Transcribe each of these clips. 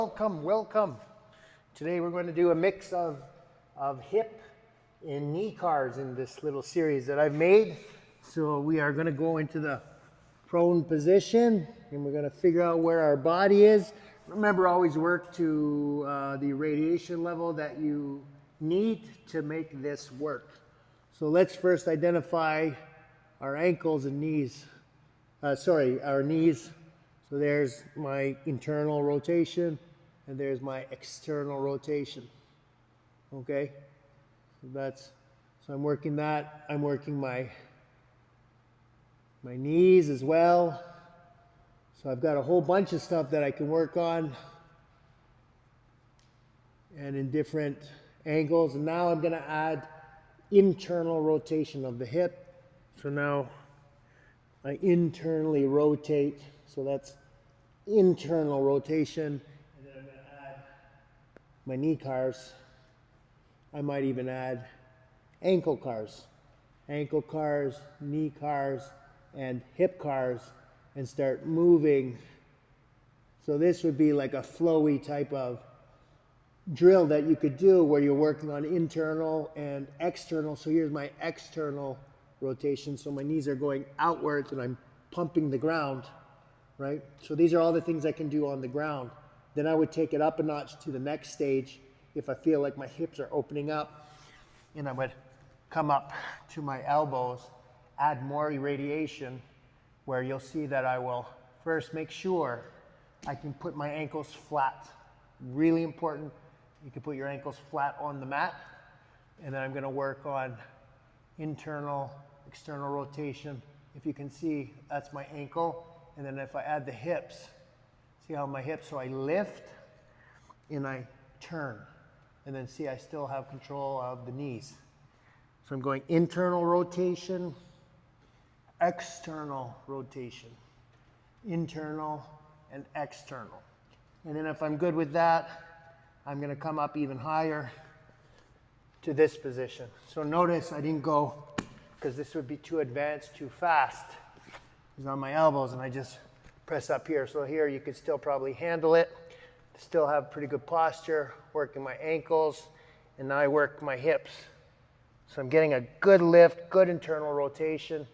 Welcome, welcome. Today we're going to do a mix of hip and knee cars in this little series that I've made. So we are going to go into the prone position and we're going to figure out where our body is. Remember, always work to the irradiation level that you need to make this work. So let's first identify our ankles and knees. Our knees. So there's my internal rotation and there's my external rotation. Okay, so I'm working that. I'm working my knees as well. So I've got a whole bunch of stuff that I can work on and in different angles. And now I'm going to add internal rotation of the hip. So now I internally rotate. So that's internal rotation. And then I'm going to add my knee cars. I might even add ankle cars, knee cars, and hip cars, and start moving. So this would be like a flowy type of drill that you could do where you're working on internal and external. So here's my external rotation. So my knees are going outwards and I'm pumping the ground, right? So these are all the things I can do on the ground. Then I would take it up a notch to the next stage if I feel like my hips are opening up, and I would come up to my elbows, add more irradiation, where you'll see that I will first make sure I can put my ankles flat. Really important, you can put your ankles flat on the mat, and then I'm going to work on internal, external rotation. If you can see, that's my ankle, and then if I add the hips, see how my hips, so I lift and I turn, and then see I still have control of the knees. So I'm going internal rotation, external rotation, internal and external. And then if I'm good with that, I'm going to come up even higher to this position. So notice I didn't go, because this would be too advanced, too fast. It's on my elbows and I just press up here. So here you could still probably handle it, still have pretty good posture, working my ankles, and now I work my hips. So I'm getting a good lift, good internal rotation,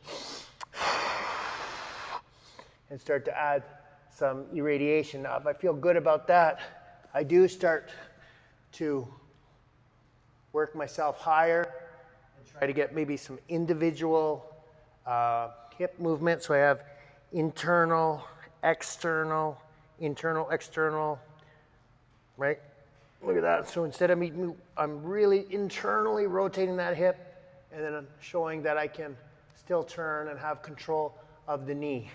and start to add some irradiation. Now, if I feel good about that, I do start to work myself higher and try to get maybe some individual hip movement. So I have internal, external, external, right? Look at that. So instead of me, I'm really internally rotating that hip, and then I'm showing that I can still turn and have control of the knee.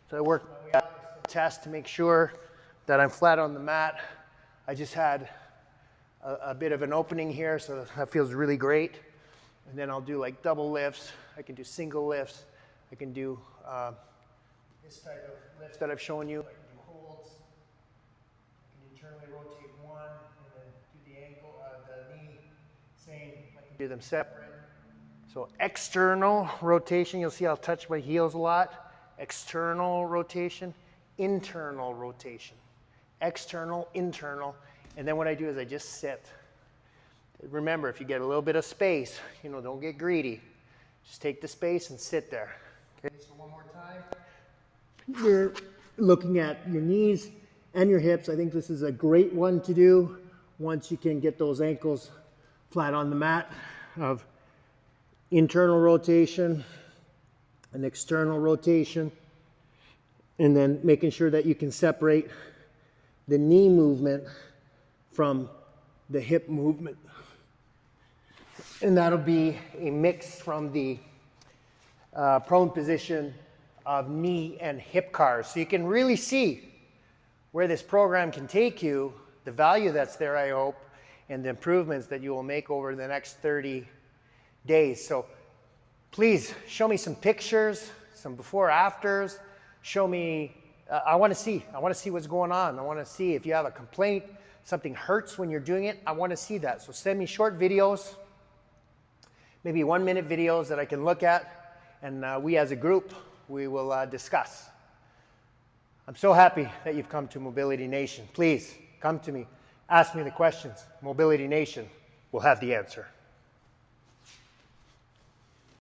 So I work my way up, test to make sure that I'm flat on the mat. I just had a bit of an opening here, so that feels really great. And then I'll do like double lifts. I can do single lifts. I can do this type of lift that I've shown you. I can do holds. I can internally rotate one, and then do the ankle, the knee. Same. I can do them separate. So external rotation. You'll see I'll touch my heels a lot. External rotation, internal rotation. External, internal. And then what I do is I just sit. Remember, if you get a little bit of space, don't get greedy. Just take the space and sit there. Okay, so one more time. You're looking at your knees and your hips. I think this is a great one to do once you can get those ankles flat on the mat, of internal rotation and external rotation, and then making sure that you can separate the knee movement from the hip movement. And that'll be a mix from the prone position of knee and hip cars. So you can really see where this program can take you, the value that's there, I hope, and the improvements that you will make over the next 30 days. So please show me some pictures, some before afters. Show me, I want to see what's going on. I want to see if you have a complaint, something hurts when you're doing it. I want to see that. So send me short videos, maybe 1-minute videos that I can look at, and we as a group, we will discuss. I'm so happy that you've come to Mobility Nation. Please Come to me. Ask me the questions. Mobility Nation will have the answer.